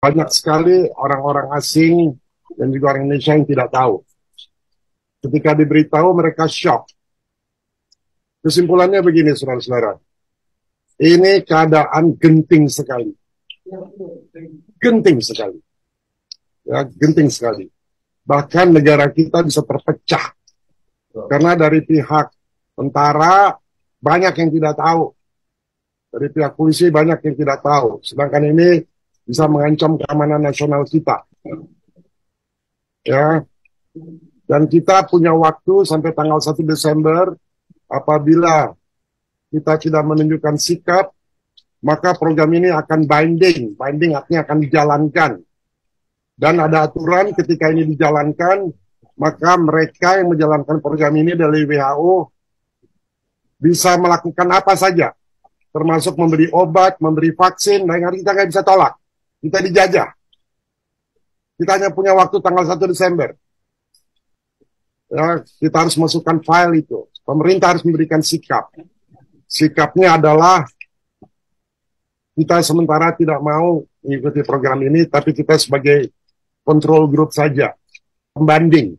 banyak sekali orang-orang asing dan juga orang Indonesia yang tidak tahu. Ketika diberitahu mereka shock. Kesimpulannya begini, saudara-saudara. Ini keadaan genting sekali. Genting sekali. Ya, genting sekali. Bahkan negara kita bisa terpecah. Karena dari pihak tentara banyak yang tidak tahu. Dari pihak polisi banyak yang tidak tahu. Sedangkan ini bisa mengancam keamanan nasional kita. Ya. Dan kita punya waktu sampai tanggal 1 Desember. Apabila kita tidak menunjukkan sikap, maka program ini akan binding. Binding artinya akan dijalankan. Dan ada aturan ketika ini dijalankan, maka mereka yang menjalankan program ini dari WHO bisa melakukan apa saja. Termasuk memberi obat, memberi vaksin, dan kita nggak bisa tolak. Kita dijajah. Kita hanya punya waktu tanggal 1 Desember. Ya, kita harus masukkan file itu. Pemerintah harus memberikan sikap. Sikapnya adalah kita sementara tidak mau mengikuti program ini, tapi kita sebagai control group saja, pembanding.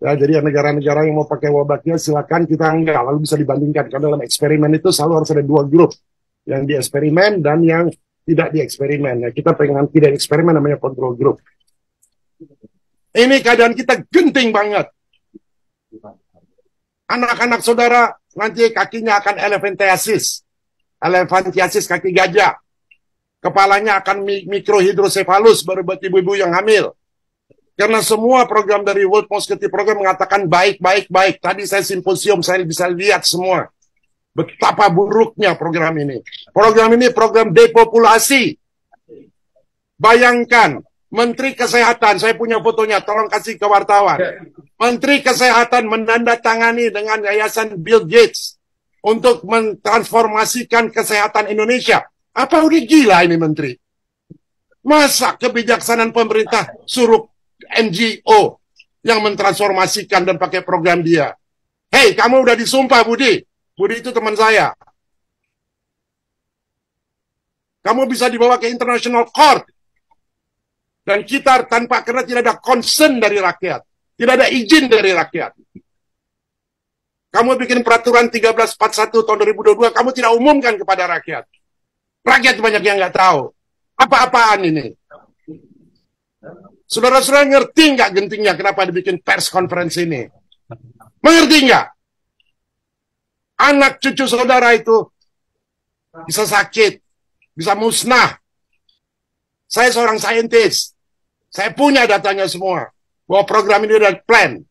Ya, jadi negara-negara yang mau pakai obatnya silakan, kita enggak, lalu bisa dibandingkan. Karena dalam eksperimen itu selalu harus ada dua grup, yang di eksperimen dan yang tidak di eksperimen. Ya, kita pengen tidak eksperimen namanya control group. Ini keadaan kita genting banget. Anak-anak saudara nanti kakinya akan elephantiasis. Elephantiasis kaki gajah. Kepalanya akan mikrohidrosefalus baru buat ibu-ibu yang hamil. Karena semua program dari World Mosquito Program mengatakan baik. Tadi saya simposium, saya bisa lihat semua. Betapa buruknya program ini. Program ini program depopulasi. Bayangkan, Menteri Kesehatan, saya punya fotonya, tolong kasih ke wartawan. Menteri Kesehatan menandatangani dengan Yayasan Bill Gates untuk mentransformasikan kesehatan Indonesia. Apa udah gila ini Menteri? Masa kebijaksanaan pemerintah suruh NGO yang mentransformasikan dan pakai program dia? Hei, kamu udah disumpah, Budi. Budi itu teman saya. Kamu bisa dibawa ke International Court. Dan kita karena tidak ada concern dari rakyat. Tidak ada izin dari rakyat. Kamu bikin peraturan 1341 tahun 2022, kamu tidak umumkan kepada rakyat. Rakyat banyak yang nggak tahu. Apa-apaan ini? Saudara-saudara ngerti nggak gentingnya kenapa dibikin pers conference ini? Mengerti nggak? Anak cucu saudara itu bisa sakit, bisa musnah. Saya seorang saintis. Saya punya datanya semua. Bahwa program ini ada plan.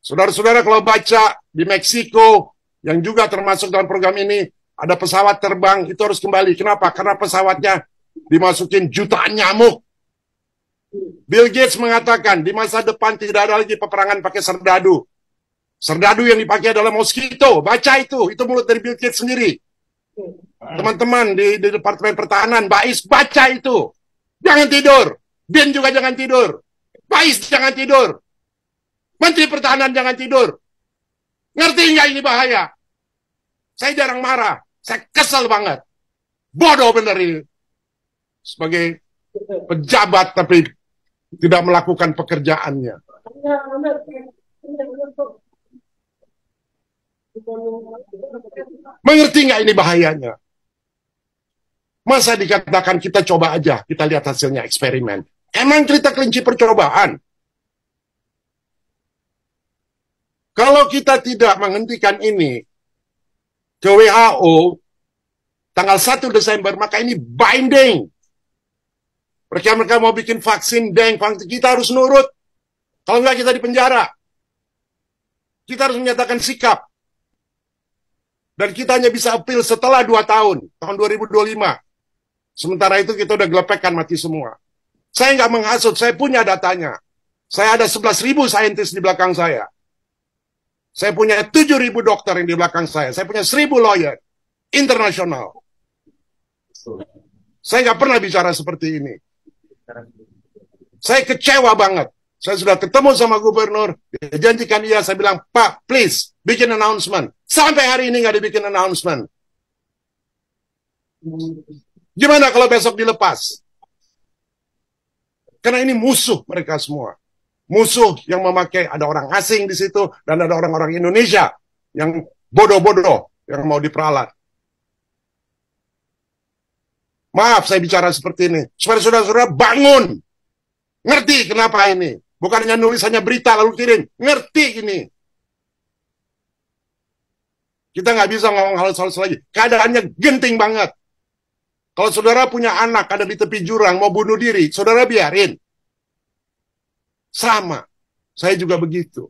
Saudara-saudara kalau baca di Meksiko, yang juga termasuk dalam program ini, ada pesawat terbang, itu harus kembali. Kenapa? Karena pesawatnya dimasukin jutaan nyamuk. Bill Gates mengatakan, di masa depan tidak ada lagi peperangan pakai serdadu. Serdadu yang dipakai adalah mosquito. Baca itu mulut dari Bill Gates sendiri. Teman-teman di Departemen Pertahanan, Bais, baca itu. Jangan tidur. Bin juga jangan tidur. Bais jangan tidur. Menteri Pertahanan jangan tidur. Ngerti nggak ini bahaya? Saya jarang marah. Saya kesel banget. Bodoh bener ini. Sebagai pejabat tapi tidak melakukan pekerjaannya. Mengerti nggak ini bahayanya? Masa dikatakan kita coba aja, kita lihat hasilnya eksperimen. Emang cerita kelinci percobaan? Kalau kita tidak menghentikan ini ke WHO tanggal 1 Desember, maka ini binding. Mereka mau bikin vaksin, kita harus nurut. Kalau enggak kita dipenjara. Kita harus menyatakan sikap. Dan kita hanya bisa appeal setelah 2 tahun, tahun 2025. Sementara itu kita udah gelepekkan mati semua. Saya nggak menghasut, saya punya datanya. Saya ada 11.000 saintis di belakang saya. Saya punya 7.000 dokter yang di belakang saya. Saya punya 1.000 lawyer internasional. Saya nggak pernah bicara seperti ini. Saya kecewa banget. Saya sudah ketemu sama gubernur, dijanjikan iya, saya bilang, Pak, please, bikin announcement. Sampai hari ini nggak dibikin announcement. Gimana kalau besok dilepas? Karena ini musuh mereka semua. Musuh yang memakai, ada orang asing di situ, dan ada orang-orang Indonesia yang bodoh-bodoh, yang mau diperalat. Maaf saya bicara seperti ini. Supaya saudara-saudara bangun. Ngerti kenapa ini. Bukannya nulis hanya berita lalu kirim. Ngerti ini. Kita nggak bisa ngomong hal-hal lagi. Keadaannya genting banget. Kalau saudara punya anak ada di tepi jurang mau bunuh diri, saudara biarin. Sama. Saya juga begitu.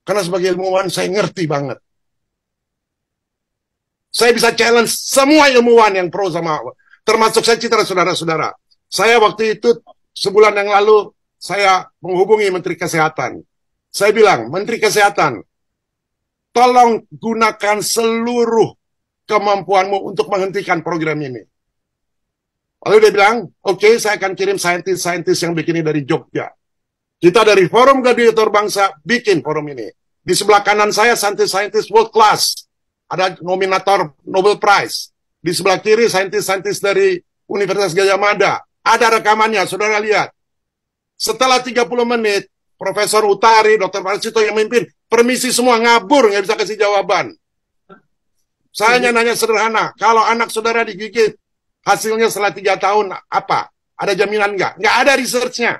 Karena sebagai ilmuwan saya ngerti banget. Saya bisa challenge semua ilmuwan yang pro sama, termasuk saya citra saudara-saudara. Saya waktu itu sebulan yang lalu saya menghubungi Menteri Kesehatan. Saya bilang, Menteri Kesehatan, tolong gunakan seluruh kemampuanmu untuk menghentikan program ini. Lalu dia bilang, oke, saya akan kirim saintis-saintis yang bikin ini dari Jogja. Kita dari Forum Gladiator Bangsa bikin forum ini. Di sebelah kanan saya saintis-saintis world class. Ada nominator Nobel Prize. Di sebelah kiri saintis-saintis dari Universitas Gajah Mada. Ada rekamannya, saudara lihat. Setelah 30 menit, Profesor Utari, Dr. Parsito yang memimpin, permisi semua ngabur, nggak bisa kasih jawaban. Saya hanya nanya sederhana, kalau anak saudara digigit, hasilnya setelah 3 tahun apa? Ada jaminan nggak? Nggak ada research-nya.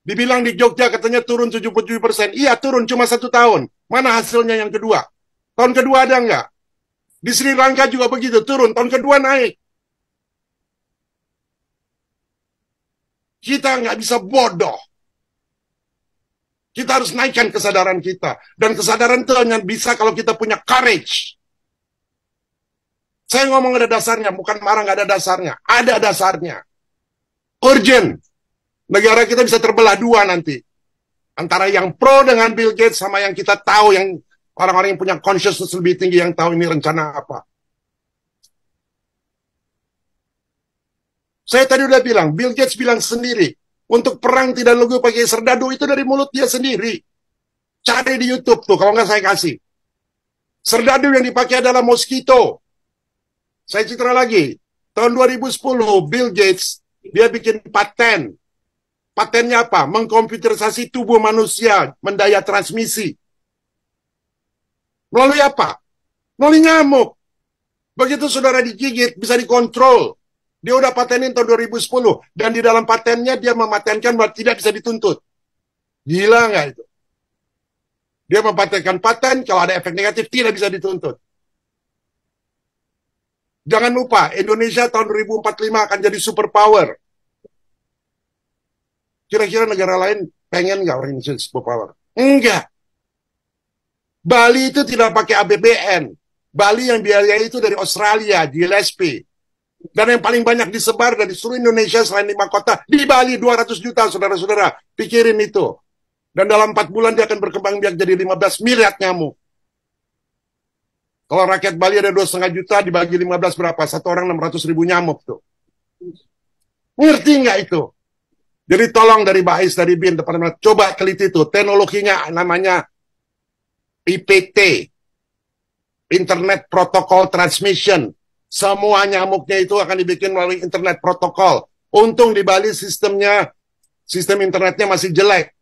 Dibilang di Jogja katanya turun 77%. Iya, turun cuma 1 tahun. Mana hasilnya yang kedua? Tahun kedua ada nggak? Di Sri Lanka juga begitu, turun. Tahun kedua naik. Kita nggak bisa bodoh. Kita harus naikkan kesadaran kita. Dan kesadaran itu hanya bisa kalau kita punya courage. Saya ngomong ada dasarnya, bukan marah nggak ada dasarnya. Ada dasarnya. Urgent. Negara kita bisa terbelah dua nanti. Antara yang pro dengan Bill Gates sama yang kita tahu, yang orang-orang yang punya consciousness lebih tinggi yang tahu ini rencana apa. Saya tadi udah bilang, Bill Gates bilang sendiri, untuk perang tidak perlu pakai serdadu, itu dari mulut dia sendiri. Cari di YouTube tuh, kalau nggak saya kasih. Serdadu yang dipakai adalah mosquito. Saya citra lagi, tahun 2010, Bill Gates, dia bikin paten. Patennya apa? Mengkomputerisasi tubuh manusia, mendaya transmisi. Melalui apa? Melalui nyamuk. Begitu saudara digigit, bisa dikontrol. Dia udah patenin tahun 2010. Dan di dalam patennya, dia mematenkan bahwa tidak bisa dituntut. Gila nggak itu? Dia mempatenkan paten, kalau ada efek negatif, tidak bisa dituntut. Jangan lupa, Indonesia tahun 2045 akan jadi superpower. Kira-kira negara lain pengen nggak orang Indonesia superpower? Enggak. Bali itu tidak pakai APBN. Bali yang biayanya itu dari Australia, Gillespie. Dan yang paling banyak disebar dari seluruh Indonesia selain 5 kota, di Bali 200 juta, saudara-saudara. Pikirin itu. Dan dalam 4 bulan dia akan berkembang biak jadi 15 miliar nyamuk. Kalau rakyat Bali ada 2,5 juta, dibagi 15 berapa? Satu orang 600 ribu nyamuk tuh. Ngerti nggak itu? Jadi tolong dari Bais, dari BIN, Departemen, coba teliti itu. Teknologinya namanya IPT, Internet Protocol Transmission. Semua nyamuknya itu akan dibikin melalui Internet Protocol. Untung di Bali sistem internetnya masih jelek.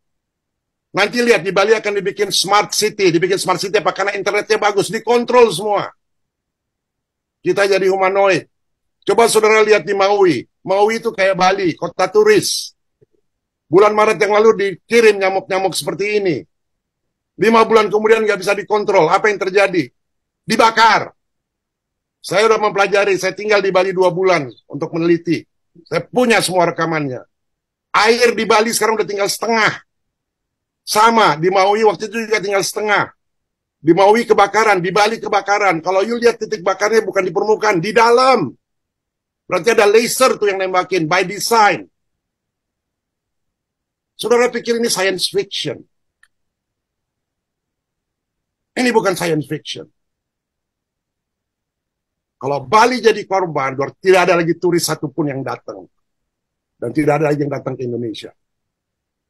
Nanti lihat di Bali akan dibikin Smart City. Dibikin Smart City apa? Karena internetnya bagus, dikontrol semua. Kita jadi humanoid. Coba saudara lihat di Maui. Maui itu kayak Bali, kota turis. Bulan Maret yang lalu dikirim nyamuk-nyamuk seperti ini. 5 bulan kemudian nggak bisa dikontrol. Apa yang terjadi? Dibakar. Saya udah mempelajari. Saya tinggal di Bali 2 bulan untuk meneliti. Saya punya semua rekamannya. Air di Bali sekarang udah tinggal setengah. Sama, di Maui waktu itu juga tinggal setengah. Di Maui kebakaran, di Bali kebakaran. Kalau you lihat titik bakarnya bukan di permukaan, di dalam. Berarti ada laser tuh yang nembakin, by design. Saudara pikir ini science fiction. Ini bukan science fiction. Kalau Bali jadi korban, tidak ada lagi turis satupun yang datang. Dan tidak ada lagi yang datang ke Indonesia.